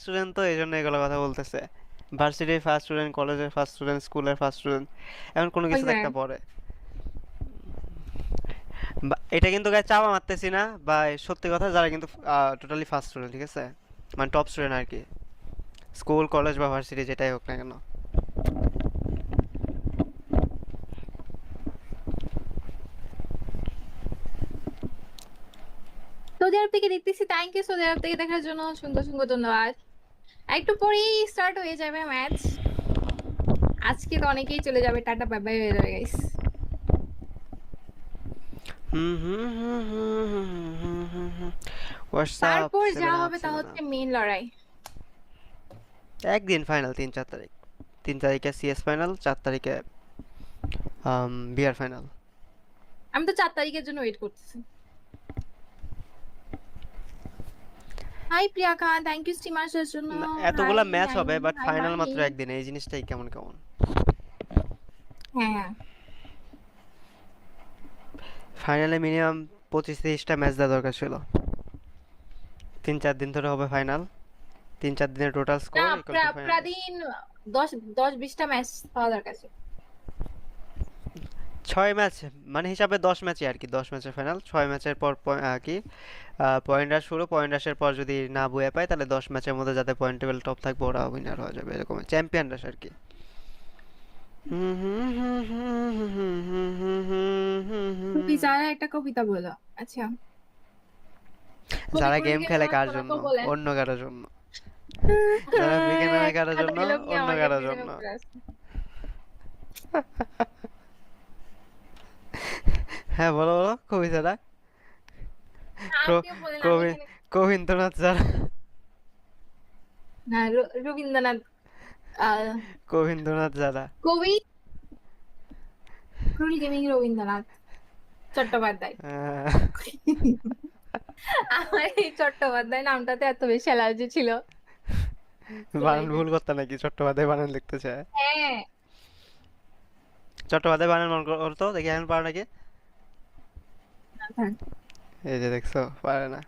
Student তো এই জন্য এগুলো কথা বলতেছে। ভার্সিটির ফার্স্ট স্টুডেন্ট, কলেজের ফার্স্ট স্টুডেন্ট, স্কুলের ফার্স্ট স্টুডেন্ট, এমন কোনো ওই কিছু যে একটা পড়ে। এটা কিন্তু গায়ে চাপা মারতেছি না, বা সত্যি কথা, যারা কিন্তু টোটালি ফার্স্ট স্টুডেন্ট, ঠিক আছে, মানে টপ স্টুডেন্ট আর কি, স্কুল কলেজ বা ভার্সিটি যেটাই হোক না কেন। সৌদি আরব থেকে দেখতেছি, থ্যাংক ইউ সৌদি আরব থেকে দেখার জন্য, সুন্দর সুন্দর ধন্যবাদ। একটু পরেই স্টার্ট হয়ে যাবে ম্যাচ। আজকে তো অনেকেই চলে যাবে, টাটা বাই বাই হয়ে যাবে গাইস। হুম হুম হুম হুম হুম হুম হুম হুম। হোয়াটসঅ্যাপ তারপর যা সেভেন আপ হবে তা সেভেন হচ্ছে আপ। মেইন লড়াই। একদিন ফাইনাল 3-4 তারিখ। 3 তারিখে সিএস ফাইনাল, 4 তারিখে বিআর ফাইনাল। আমি তো 4 তারিখের জন্য ওয়েট করতেছি। Hi Priya Khan, thank you স্টিমার্সের জন্য। হাই এতগুলা ম্যাচ হবে, Naim, but hi final Mahi. মাত্র একদিন, এই জিনিসটাই কেমন কেমন। হ্যাঁ, ফাইনালে মিনিমাম 25-30টা ম্যাচ দেওয়া দরকার ছিল। 3-4 দিন ধরে হবে ফাইনাল, 3-4 দিনের টোটাল না স্কোর ইকুয়াল টু ফাইনাল। প্রাদিন 10-20টা ম্যাচ পাওয়া দরকার ছিল। 6 ম্যাচ, মানে হিসাবে 10 ম্যাচই আর কি, 10 ম্যাচের ফাইনাল, 6 ম্যাচের পর কি পয়েন্ট রাশ শুরু, পয়েন্ট রাশের পর যদি না বয়ে পায় তাহলে 10 ম্যাচের মধ্যে যাতে পয়েন্ট টেবিল টপ থাকবে ওরা উইনার হয়ে যাবে, এরকম চ্যাম্পিয়ন রাশ আর কি। তুমি যারা একটা কবিতা বলো। আচ্ছা, যারা গেম অনেক খেলে কার জন্য? পড়াতো বলেন। অন্য কারোর জন্য। যারা বিগিনার কারোর একটা জন্য, ডায়লগ নিয়ে অন্য আমাকে কারোর ডিজাইন জন্য। করে আসছে। হ্যাঁ, বলো বলো কবিতাটা। ক- আপনিও বলেন, আমি কবি এখানে। কবীন্দ্রনাথ যারা, না, রবীন্দ্রনাথ। আহ, কবীন্দ্রনাথ যারা। কবি ক্রুল গেমিং রবীন্দ্রনাথ চট্টোপাধ্যায়। আহ, আমার এই চট্টোপাধ্যায় নামটাতে এত বেশি অ্যালার্জি ছিল। বানান চুলাইতে। ভুল করতে নাকি? চট্টোপাধ্যায় বানান লিখতে চায়। হ্যাঁ। চট্টোপাধ্যায় বানান মন করতো, দেখি এখন পারো নাকি? না, থাক। এই যে দেখছো, পারে না।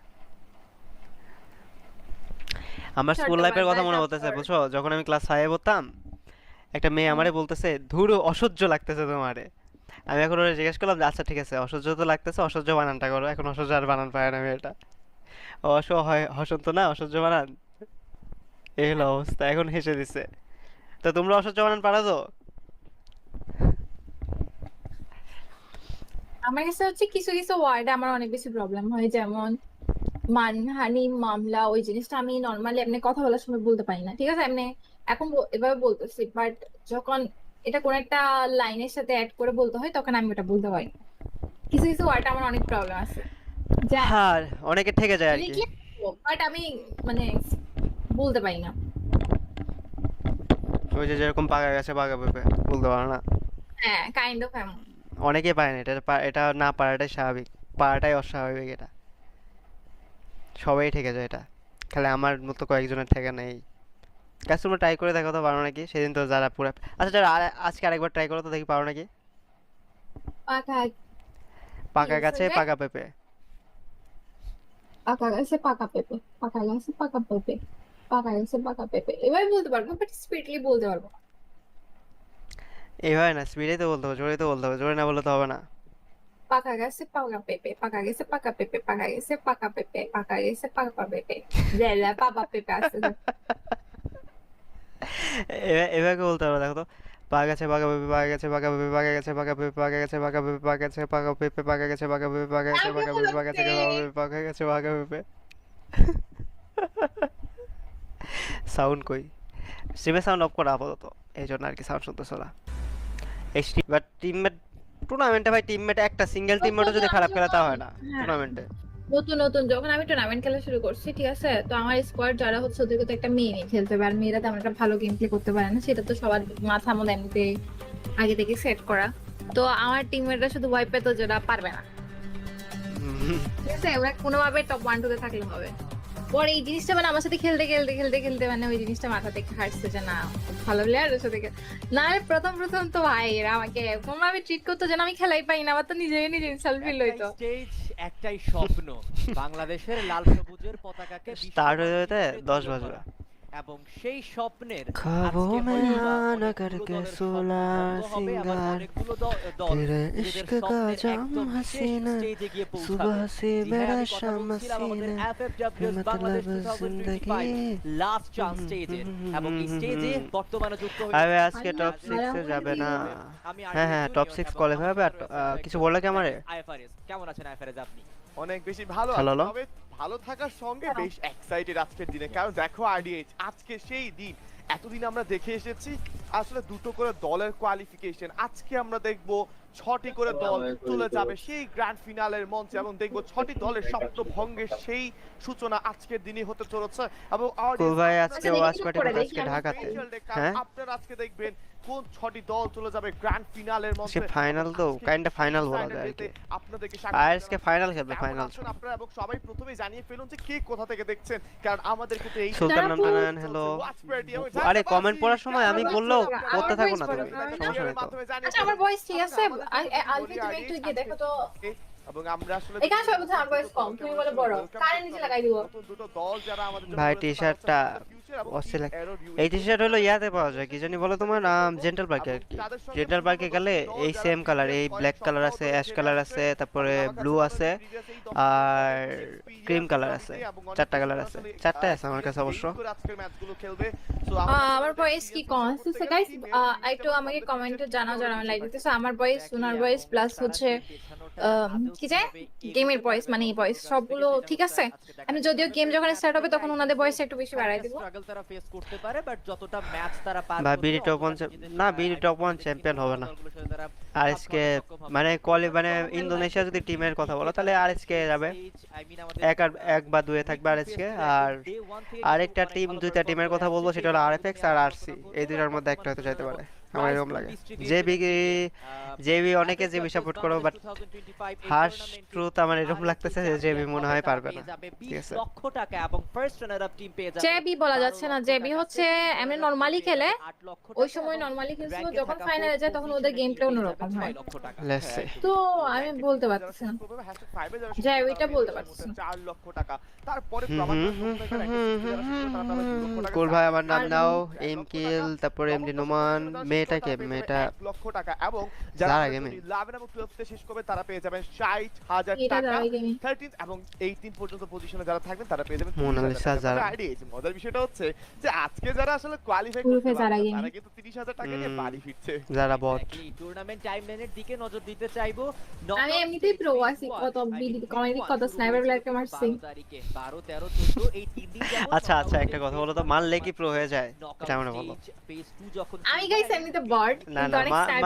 আমার স্কুল লাইফের কথা চট্টোপাধ্যায় মনে পড়তেছে, তারপর। বুঝছো, যখন আমি ক্লাস 5-এ পড়তাম, একটা মেয়ে হুম। আমারে বলতেছে, ধুরু অসহ্য লাগতেছে তোমারে। আমি এখন ওরা জিজ্ঞেস করলাম যে, আচ্ছা ঠিক আছে, অসহ্য তো লাগতেছে, অসহ্য বানানটা করো। এখন অসহ্য আর বানান পায় না মেয়েটা। হয় হসন্ত না, অসহ্য বানান। এই হলো অবস্থা, এখন হেসে দিছে। তো তোমরা অসহ্য বানান পারো তো? আমার কাছে হচ্ছে কিছু কিছু ওয়ার্ডে আমার অনেক বেশি প্রবলেম হয়, যেমন মানহানি, মামলা, ওই জিনিসটা আমি নর্মালি এমনি কথা বলার সময় বলতে পারি না, ঠিক আছে, এমনি এখন এভাবে বলতেছি, বাট যখন এটা কোন একটা লাইনের সাথে অ্যাড করে বলতে হয় তখন আমি ওটা বলতে পারি না। কিছু কিছু ওয়ার্ড আমার অনেক প্রবলেম আছে, যা হ্যাঁ, অনেকে ঠেকে যায় আর কি। লিখলে, বাট আমি মানে বলতে পারি না। ওই যে যেরকম পাকা গেছে পাকা পেঁপে, বলতে পারো না। হ্যাঁ, কাইন্ড অফ এমন। অনেকেই পারে না, এটা না পারাটাই স্বাভাবিক, পারাটাই অস্বাভাবিক এটা। সবাই ঠেকে যায় এটা, খালি আমার মতো কয়েকজনের ঠেকে নেই। গাছ তোমরা ট্রাই করে দেখো তো, পারো নাকি? সেদিন তো যারা পুরো, আচ্ছা যারা আজকে আরেকবার ট্রাই করো তো, দেখি পারো নাকি। পাকা কি পাকা বলছে গাছে যে, পাকা পেঁপে। পাকা গাছে পাকা পেঁপে, পাকা গাছে পাকা পেঁপে, পাকা গাছে পাকা পেঁপে, এভাবে বলতে পারবো, বাট স্পিডলি বলতে পারবো না। এইভাবে না, স্পিডেই তো বলতে হবে, জোরেই তো বলতে হবে, জোরে না বললে তো হবে না। পাকা গেছে পাকা পেঁপে, পাকা গেছে পাকা পেঁপে, পাকা গেছে পাকা পেঁপে, পাকা গেছে পাকা পেঁপে, জেলা পাকা পেঁপে আসতে থাক। এভাবে বলতে হবে, দেখো তো। পাকা গাছে পাকা পেঁপে, পাকা গেছে পাকা পেঁপে, পাকা গেছে পাকা পেঁপে, পাকা গেছে পাকা পেঁপে, পাকা গেছে পাকা পেঁপে, পাকা গেছে পাকা পেঁপে, পাকা গেছে পাকা কেমন পেঁপে, পাকা লাগছে? গেছে পাকা পেঁপে, পাকা গেছে পাকা পেঁপে। সাউন্ড কই? স্ট্রিমে সাউন্ড অফ করা আপাতত, এই জন্য আর কি সাউন্ড শুনতেছো না। এই বাট টিমমেট, টুর্নামেন্টে ভাই টিমমেট, একটা সিঙ্গেল টিমমেটও নতুন যদি আমি খারাপ খেলে তা যখন, হয় না হ্যাঁ, টুর্নামেন্টে। নতুন নতুন যখন আমি টুর্নামেন্ট খেলা শুরু করছি, ঠিক আছে, তো আমার স্কোয়াড যারা হচ্ছে ওদেরকে তো একটা মেয়ে নিয়ে খেলতে হবে, আর মেয়েরা তেমন একটা ভালো গেম প্লে করতে পারে না, সেটা তো সবার মাথার মধ্যে এমনিতে আগে থেকে সেট করা। তো আমার টিমমেটরা শুধু ভয় পেতো যেটা পারবে না, ঠিক আছে, ওরা কোনোভাবে টপ 1-2 তে থাকলে হবে। পরে এই জিনিসটা মানে আমার সাথে খেলতে খেলতে খেলতে খেলতে মানে ওই জিনিসটা মাথা থেকে হাঁটছে যে না, খুব ভালো প্লেয়ার ওর সাথে না, আমি প্রথম প্রথম তো ভাই এরা আমাকে কোনোভাবে ট্রিট করতো যেন আমি খেলাই পাই না, আমার তো নিজেই নিজে ইনসাল্ট ফিল একটাই হইতো। স্টেজ, একটাই স্বপ্ন, বাংলাদেশের লাল সবুজের পতাকাকে স্টার্ট হয়ে বিশ্বমানচিত্রে যেতে দশ তুলে বাজবে। ধরা। এবং সেই স্বপ্নের খাবো আজকে मैं হয়তোবা आना অনেকগুলো करके দলের স্বপ্ন सोलह ভঙ্গ হবে, আবার सिंगार অনেকগুলো দল तेरे নিজেদের इश्क का স্বপ্নের जाम একদম শেষ हसीना স্টেজে গিয়ে सुबह পৌঁছাবে। से জি হ্যাঁ, मेरा আমি কথা शाम বলছিলাম আমাদের हसीना এফএফডব্লিউএস বাংলাদেশ मतलब जिंदगी 2025 লাস্ট চান্স স্টেজের, এবং এই স্টেজে বর্তমানে যুক্ত আরে হয়েছে আজকে আরে টপ না, সিক্সে মারামারি যাবে না। দিল। আমি হ্যাঁ হ্যাঁ, টপ সিক্স কোয়ালিফাই হবে। আর কিছু বললে কি আমারে? আইএফআরএস কেমন আছেন? আইএফআরএস আপনি? অনেক বেশি ভালো ভালো আছে, হলো। তবে ভালো থাকার সঙ্গে বেশ এক্সাইটেড আজকের দিনে, কারণ দেখো আরডিএইচ আজকে সেই দিন। এতদিন আমরা দেখে এসেছি আসলে দুটো করে দলের কোয়ালিফিকেশন, আজকে আমরা দেখব 6টি করে দল চলে যাবে সেই গ্র্যান্ড ফিনালের মঞ্চে, এবং দেখব 6টি দলের স্বপ্ন ভঙ্গের সেই সূচনা আজকের দিনই হতে চলেছে। এবং কুল ভাই আজকে আচ্ছা, ওয়াচ দেখি পার্টি করে করতে দেখি আজকে আমি। ঢাকাতে। Special day, কারণ হ্যাঁ আপনারা আজকে দেখবেন কোন 6টি দল চলে যাবে গ্র্যান্ড ফিনালের মঞ্চে। সে ফাইনাল তো আজকে কাইন্ড ফাইনাল বলা Final যায় আর day-তে কি। আপনাদেরকে আজকে ফাইনাল খেলবে, ফাইনাল। আপনারা এবং সবাই প্রথমে জানিয়ে ফেলুন যে কে কোথা থেকে দেখছেন, কারণ আমাদের কিন্তু এই সুলতান তারা নামটানান হ্যালো। আরে কমেন্ট পড়ার সময় আমি বললেও পড়তে থাকো না তুমি, সমস্যা নেই তো। আচ্ছা আমার ভয়েস ঠিক আছে? আলফি তুমি একটু গিয়ে দেখো তো। এবং আমরা আসলে এখানে সবাই বলছে আমার ভয়েস কম, তুমি বলে বড়। কানে নিচে লাগাই দিব। নতুন দুটো দল যারা আমাদের জন্য ভাই রয়েছে, টি-শার্টটা তারা হচ্ছে Future এবং অস্থির লাগে। Arrow View। এই টি-শার্ট হলো ইয়াতে পাওয়া যায়, কি জানি বলো তোমার নাম, জেন্টাল পার্কে আর কি। জেন্টাল পার্কে গেলে এই সেম কালার, এই ব্ল্যাক কালার আছে, অ্যাশ কালার আছে, তারপরে ব্লু আছে, আর ক্রিম কালার আছে। 4টা কালার আছে, 4টাই আছে আমার কাছে অবশ্য। আজকের ম্যাচগুলো খেলবে। আমার ভয়েস কি কম আসছে গাইস? একটু আমাকে কমেন্টে জানাও যারা আমার লাইক দিতেছে। আমার ভয়েস, সোনার ভয়েস প্লাস হচ্ছে কি যে গেমের ভয়েস, মানে এই ভয়েস সবগুলো ঠিক আছে? আমি যদিও গেম যখন স্টার্ট হবে তখন ওনাদের ভয়েস একটু বেশি বাড়াই দিব। স্ট্রাগল তারা ফেস করতে পারে, বাট যতটা ম্যাচ তারা পার ভাই করবে, বিডি টপ ওয়ান না, বিডি টপ ওয়ান চ্যাম্পিয়ন হবে না। আর আজকে মানে মানে ইন্দোনেশিয়া যদি টিমের কথা বলো তাহলে আর আজকে যাবে এক বা দুয়ে থাকবে আর আজকে। আর আরেকটা টিম, দুইটা টিমের কথা বলবো, সেটা হলো আরএফএক্স আর আরসি। এই দুইটার মধ্যে একটা হতে চাইতে পারে, আমার এরকম লাগে। জেবি অনেকে জেবি সাপোর্ট করো, বাট হার্শ ট্রুথ আমার এরকম লাগতেছে যে জেবি মনে হয় পারবে না। ঠিক আছে, লক্ষ টাকা এবং ফার্স্ট রানার আপ টিম পেয়ে যাবে। জেবি বলা যাচ্ছে না, জেবি হচ্ছে এমনি নরমালি খেলে। 8 লক্ষ ওই টাকা সময় এবং নরমালি খেলছিল, র্যাঙ্কে যখন থাকা ফাইনালে যায় তখন ওদের গেম প্লে অন্যরকম 6 হয়। লক্ষ টাকা। Let's see. তো আমি বলতে পারতেছি না। যে ওইটা বলতে পারছি না। 4 লক্ষ টাকা। তারপরে কুল ভাই আমার নাম আর নাও, এম কিল, তারপরে এমডি নোমান, মেয়েটাকে মেয়েটা 1 লক্ষ টাকা, এবং যারা যারা গেমে 11 এবং 12 তে শেষ করবে তারা পেয়ে যাবেন 60,000 এটা টাকা। দাঁড়াই গেমি। 13 এবং 18 পর্যন্ত পজিশনে যারা থাকবেন তারা পেয়ে যাবেন মোনালিসা 30,000 টাকা। যারা। তবে আইডিয়া আছে, মজার বিষয়টা হচ্ছে যে আজকে যারা আসলে কোয়ালিফাই গ্রুপে করতে যারা পারবে গেমে। তারা কিন্তু 30,000 টাকা নিয়ে বাড়ি ফিরছে। যারা বট। Exactly, টুর্নামেন্ট টাইমলাইনের দিকে নজর দিতে চাইবো। আমি এমনিতেই প্রো আছি, কত বিডি কমেডি, কত স্নাইপার প্লেয়ারকে মারছি। 12 তারিখে 12, 13, 14 এই 3 দিন যাবত আচ্ছা আচ্ছা, একটা কথা বলো তো, মারলে কি প্রো হয়ে যায়? এটা আমরা বলো। ফেজ 2 যখন আমি গাইস এমনিতে বট, না কিন্তু না, অনেক স্নাইপার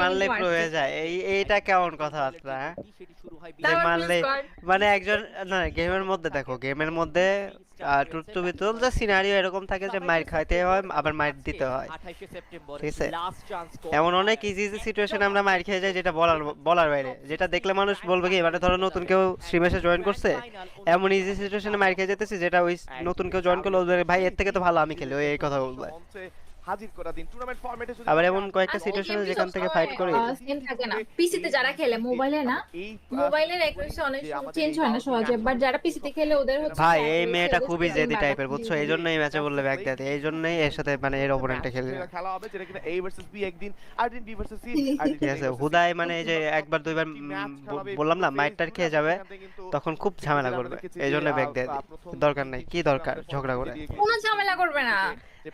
মারলে প্রো হয়ে যায়, এইটা কেমন কথাবার্তা? হ্যাঁ, সেটি শুরু হয় যে মারলে মানে একজন, না গেমের মধ্যে দেখো, গেমের মধ্যে টুর টু বিটল যে সিনারিও এরকম থাকে যে মাইর খাইতে হয় আবার মাইর দিতে হয়। 28 সেপ্টেম্বর ঠিক আছে, লাস্ট চান্স। এমন অনেক ইজি ইজি সিচুয়েশনে আমরা মাইর খেয়ে যাই যেটা বলার বাইরে, যেটা দেখলে মানুষ বলবে কি, মানে ধরো নতুন কেউ স্ট্রিমে এসে জয়েন করছে, এমন ইজি সিচুয়েশনে মাইর খেয়ে যেতেছি যেটা ওই নতুন কেউ জয়েন করলে বলবে ভাই এর থেকে তো ভালো আমি খেলি, ওই এই কথা বলবে। মঞ্চে হাজির করা দিন টুর্নামেন্ট ফরম্যাটে। যদি আবার এমন কয়েকটা সিচুয়েশনে যেখান থেকে ফাইট করি। সেম থাকে না পিসিতে যারা খেলে, মোবাইলে না। মোবাইলের অ্যাকুরেসি অনেক চেঞ্জ হয় না সহজে, বাট যারা পিসিতে খেলে ওদের হচ্ছে ভাই এই মেয়েটা খুবই জেদি টাইপের, বুঝছো? এই জন্যই ম্যাচে বললে ব্যাক দেয়, এই জন্যই এর সাথে মানে এর অপোনেন্টে খেলি না। খেলা হবে যেটা কিনা A ভার্সেস B একদিন, আর্জেন্টিনা B ভার্সেস C। ঠিক আছে, হুদাই মানে এই যে একবার দুইবার বললাম না মাইটটার খেয়ে যাবে, তখন খুব ঝামেলা করবে, এই জন্য ব্যাক দেয় দিই। দরকার নাই, কি দরকার ঝগড়া করে? কোনো ঝামেলা করবে না,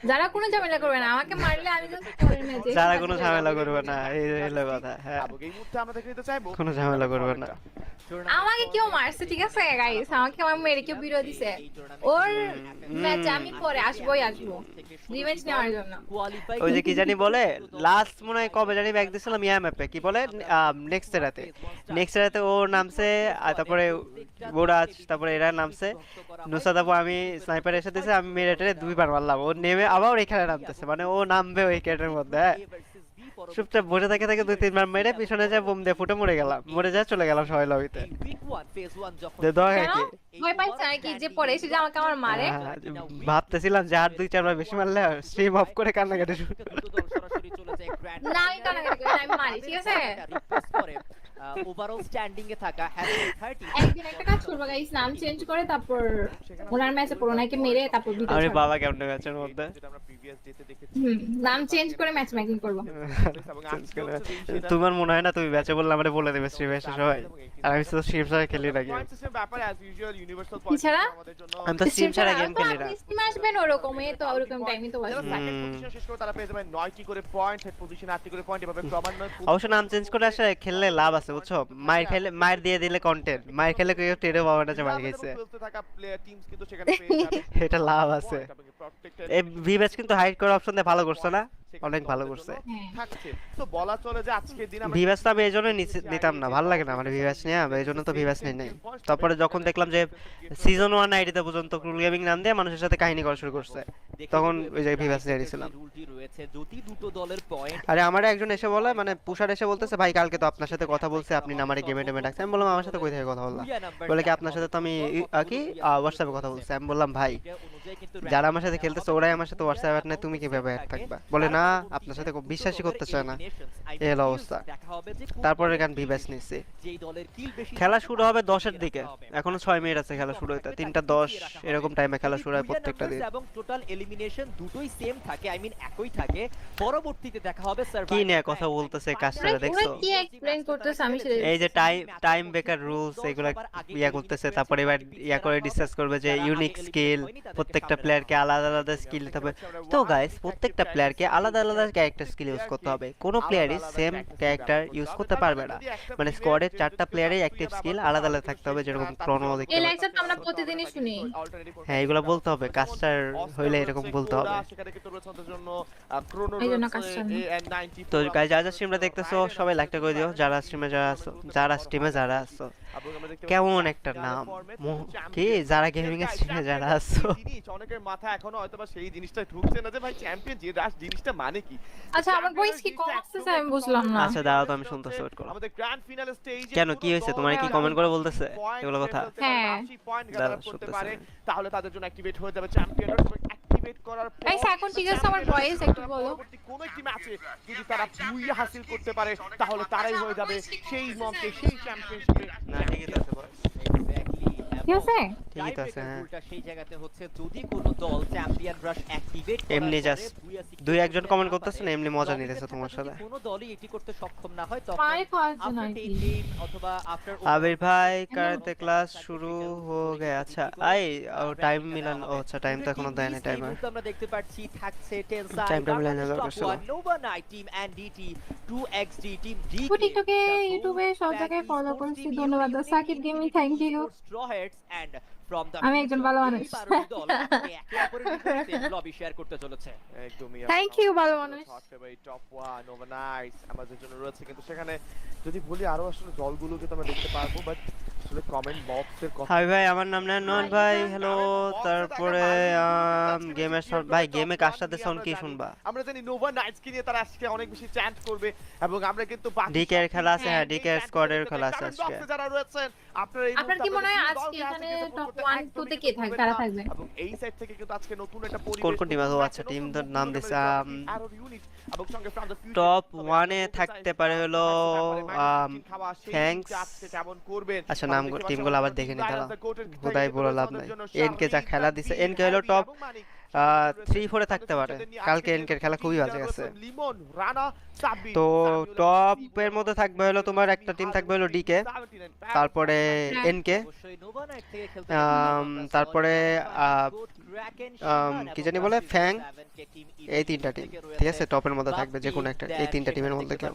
যারা কোনো ঝামেলা করবে না, আমাকে মারলে আমি জাস্ট পরের ম্যাচে যারা কোনো ঝামেলা করবে না, এই হলো কথা। হ্যাঁ, এই মুহূর্তে আমরা দেখে নিতে চাইবো কোনো ঝামেলা করবে না। আমাকে কেউ মারছে, ঠিক আছে গাইস, আমাকে আমার মেরে কেউ বিরোধ দিছে, ওর ম্যাচে আমি পরে আসবোই আসবো রিভেঞ্জ নেওয়ার জন্য। ওই যে কি জানি বলে, লাস্ট মনে হয় কবে জানি ব্যাক দিছিলাম ইয়া ম্যাপে, কি বলে নেক্সট রাতে ও নামছে, আর তারপরে বোরাজ, তারপরে এরা নামছে, নুসাদ আপু আমি স্নাইপার এসে দিছে, আমি মেরে টেরে 2বার মারলাম, ও নেমে আবার এখানে নামতেছে, মানে ও নামবে ওই ক্যাটের মধ্যে। হ্যাঁ, চুপচাপ বসে থাকে 2-3বার মেরে পিছনে যায় বোম দিয়ে ফুটে মরে যায়, চলে গেলাম সবাই লবিতে। দরকার কি? ভয় পাইছে নাকি যে পরে এসে যে আমাকে আমার মারে? হ্যাঁ, ভাবতেছিলাম যে আর 2-4 বার বেশি মারলে স্ট্রিম অফ করে কান্নাকাটি শুরু। না আমি কান্নাকাটি করি না, আমি মারি, ঠিক আছে? ওভারঅল স্ট্যান্ডিং এ থাকা হ্যাজ 30। একদিন একটা কাজ করবো গাইস, নাম চেঞ্জ করে তারপর ওনার ম্যাচে পুরোনাকে মেরে তারপর ভিডিও আরে ছাড়বো। বাবা কেমন ম্যাচের মধ্যে যেটা আমরা প্রিভিয়াস ডেতে দেখেছি নাম চেঞ্জ করে ম্যাচ মেকিং করবো। এবং চেঞ্জ আজকে করে। হচ্ছে যে সেটা তোমার মনে হয় না তুমি ম্যাচে বললে আমারে বলে দেবে স্ট্রিমে এসে সবাই, আর আমি তো স্ট্রিম ছাড়া খেলি না গেম। পয়েন্ট সিস্টেম ব্যাপারে অ্যাজ ইউজুয়াল ইউনিভার্সাল কি পয়েন্ট ছাড়া? আমাদের জন্য আমি তো স্ট্রিম ছাড়া গেম খেলি না। আপনি স্ট্রিম আসবেন ওরকম, এই তো ওরকম টাইমই তো যারা আসবে। সেকেন্ড পজিশন শেষ করে তারা পেয়ে যাবেন 9টি করে পয়েন্ট, থার্ড পজিশন 8টি করে পয়েন্ট, এভাবে ক্রমান্বয়ে অবশ্য নাম চেঞ্জ করে আসলে খেললে লাভ আছে বুঝছো, মায়ের খেলে মায়ের দিয়ে দিলে কন্টেন্ট, মায়ের খেলে কেউ টেরও পাবে না যে মার গেছে, খেলতে থাকা প্লেয়ার টিমস কিন্তু সেখানে পেয়ে যাবে এটা লাভ আছে। এই ভি ব্যাচ কিন্তু হাইড করার অপশন দিয়ে ভালো করছে না, অনেক ভালো করছে। থাকছে তো বলা চলে যে আজকের দিন আমরা ভি ব্যাচ তো আমি এই জন্যই নিতাম না, ভালো লাগে না মানে ভি ব্যাচ নিয়ে, এই জন্য তো ভি ব্যাচ নেই নাই। তারপরে যখন দেখলাম যে সিজন 1 আইডিতে পর্যন্ত ক্রুল গেমিং নাম দিয়ে মানুষের সাথে কাহিনী করা শুরু করছে, তখন ওই যে ভি ব্যাচ নিয়ে দিয়েছিলাম। রুলটি রয়েছে যদি দুটো দলের পয়েন্ট আরে আমার একজন এসে বলে, মানে পুষার এসে বলতেছে ভাই কালকে তো আপনার সাথে কথা বলছে, আপনি না আমারে গেমে টেমে ডাকছেন। আমি বললাম আমার সাথে কই থেকে কথা বললাম, বলে কি আপনার সাথে তো আমি কি হোয়াটসঅ্যাপে কথা বলছি। আমি বললাম ভাই যারা আমার সাথে খেলতেছে ওরাই আমার সাথে হোয়াটসঅ্যাপ অ্যাড নেই, তুমি কিভাবে অ্যাড থাকবা? বলে না আপনার সাথে বিশ্বাসই করতে চায় না, এই হলো অবস্থা। তারপরে গান ভি ব্যাচ নিচ্ছি। খেলা শুরু হবে 10-এর দিকে, এখনো 6 মিনিট আছে খেলা শুরু হতে, 3:10 এরকম টাইমে খেলা শুরু হয় প্রত্যেকটা দিন। এবং টোটাল এলিমিনেশন দুটোই সেম থাকে, আই মিন একই থাকে। পরবর্তীতে দেখা হবে কি সার্ভাইভাল নিয়ে কথা বলতেছে কাজটা দেখছো? কি এক্সপ্লেইন করতেছে আমি সেটা এই যে টাইম বেকার রুলস এগুলা ইয়া করতেছে, তারপরে এবার ইয়া করে ডিসকাস করবে যে ইউনিক স্কিল, প্রত্যেকটা প্লেয়ারকে আলাদা আলাদা স্কিল দিতে হবে। তো গাইস প্রত্যেকটা প্লেয়ারকে আলাদা আলাদা ক্যারেক্টার স্কিল ইউজ করতে হবে, কোনো প্লেয়ারই সেম ক্যারেক্টার ইউজ করতে পারবে না। মানে স্কোয়াডের 4টা প্লেয়ারের অ্যাক্টিভ স্কিল আলাদা আলাদা থাকতে হবে, যেরকম ক্রোনো দেখতে এই পাচ্ছ। লেকচারটা আমরা প্রতিদিনই শুনি। হ্যাঁ এগুলো বলতে হবে, কাস্টার হইলে এরকম বলতে হবে। সেখানে কিন্তু রয়েছে আমাদের জন্য ক্রোনো এই জন্য রয়েছে কাজটা নেই। AN90 তো গাইস যারা স্ট্রিমটা দেখতেছো সবাই লাইকটা করে দিও, যারা স্ট্রিমে যারা আছো। এবং আমরা দেখতে কেমন পাচ্ছি একটা যারা নাম ফর্মে কি যারা গেমিং এর স্ট্রিমে যারা আছো। জিনিস অনেকের মাথায় এখনো হয়তোবা সেই জিনিসটা ঢুকছে না যে ভাই চ্যাম্পিয়ন যে রাশ জিনিসটা মানে কি। আচ্ছা আমার ভয়েস কি কম আসতেছে আমি বুঝলাম না। আচ্ছা দাঁড়াও তো আমি শুনতেছি, ওয়েট করো। আমাদের গ্র্যান্ড ফিনাল স্টেজে কেন কি হয়েছে, তোমার কি কমেন্ট করে বলতেছে এগুলো কথা? হ্যাঁ। পয়েন্ট দাঁড়াও, গ্যাদার করতে শুনতেছি পারে আমি। তাহলে তাদের জন্য অ্যাক্টিভেট হয়ে যাবে চ্যাম্পিয়ন অ্যাক্টিভেট করার পর গাইস এখন ঠিক আছে, আমার ভয়েস একটু বলো। পরবর্তী কোন একটি ম্যাচে যদি তারা বুইয়া হাসিল করতে পারে তাহলে তারাই হয়ে যাবে সেই মঞ্চে সেই চ্যাম্পিয়নশিপে। না ঠিকই তো আছে বল। ঠিক আছে? ঠিকই তো আছে, হ্যাঁ। রুলটা সেই জায়গাতে হচ্ছে যদি কোনো দল চ্যাম্পিয়ন রাশ অ্যাক্টিভেট এমনি just দুই একজন comment করতেছে না, এমনি মজা নিতেছে তোমার সাথে। কোনো দলই এটি করতে সক্ষম না হয় তখন পায়ে খাওয়ার জন্য after আর কি। 10 game অথবা after আবির ভাই কারাতে ক্লাস শুরু হয়ে গেছে। আচ্ছা আই টাইম মিলান, ও আচ্ছা টাইম তো এখনো দেয় না টাইমার। আমরা দেখতে পাচ্ছি থাকছে টেনসাই টাইমটা মিলানো দরকার ছিল। Nova Knight team and DT 2xd team D ও টিকটকে ইউটিউবে সব জায়গায় ফলো করছি, ধন্যবাদ সাকিব গেমিং, থ্যাংক ইউ। আমি একজন ভালো মানুষ। লবি শেয়ার করতে চলেছে। একদমই Thank you, ভালো মানুষ। টপ 1 ওভারনাইট আমাদের জন্য রয়েছে, কিন্তু সেখানে যদি বলি আরো আসলে দলগুলোকে তো আমরা দেখতে পারবো, বাট আসলে কমেন্ট বক্সের কথা হাই ভাই আমার নাম নয়ন ভাই, হ্যালো। তারপরে গেমের ভাই গেমে কার সাথে সাউন্ড কি শুনবা? আমরা জানি নোভা নাইটস কে নিয়ে তারা আজকে অনেক বেশি চ্যান্ট করবে এবং আমরা কিন্তু ডিকে এর খেলা আছে, হ্যাঁ ডিকে এর স্কোয়াডের খেলা আছে আজকে। যারা রয়েছেন আপনারা এই আপনার কি মনে হয় আজকে এখানে টপ 1 2 তে কে থাকবে, কারা থাকবে? এবং এই সাইড থেকে কিন্তু আজকে নতুন একটা পরিবেশ, কোন কোন টিম আছে? আচ্ছা টিম তো নাম দিছে আরো ইউনিট এবং সঙ্গে ফ্রম দ্য ফিউচার টপ 1 এ থাকতে পারে হলো থ্যাঙ্কস। আজকে কেমন করবেন? আচ্ছা নাম টিমগুলো আবার দেখে নিতে হবে, বোধহয় বলে লাভ নাই। এনকে যা খেলা দিছে, এনকে হলো টপ 3-4 এ থাকতে পারে, কালকে এনকে এর খেলা খুবই বাজে গেছে। লিমন রানা সাব্বির তো টপ এর মধ্যে থাকবে হলো তোমার একটা টিম থাকবে হলো ডিকে, তারপরে এনকে, অবশ্যই নোভা নাইট থেকে খেলতে তারপরে কি জানি বলে ফ্যাং, এই তিনটা টিম ঠিক আছে টপের মধ্যে থাকবে, যে কোনো একটা এই তিনটা টিমের মধ্যে কেউ।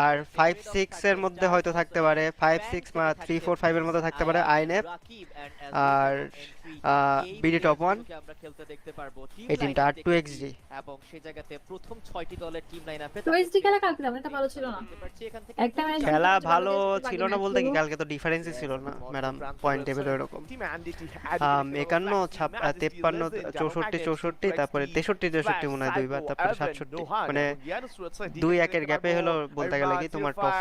আর 5-6 এর মধ্যে হয়তো থাকতে পারে 5-6 বা 3-4-5 এর মধ্যে থাকতে পারে আইএনএফ আর বিডি টপ 1 আমরা খেলতে দেখতে পারবো এই টিমটা আর 2xg। এবং সেই জায়গাতে প্রথম 6টি দলের টিম লাইনআপে 2xd খেলা কালকে তেমন একটা ভালো ছিল না। একটা ম্যাচ খেলা ভালো ছিল না বলতে কি কালকে তো ডিফারেন্সই ছিল না ম্যাডাম, পয়েন্ট টেবিল এরকম 51 53 64 64, তারপরে 63 63 মনে হয় দুইবার, তারপরে 67, মানে 2-1 এর গ্যাপে হলো বলতে গেলে কি তোমার টপ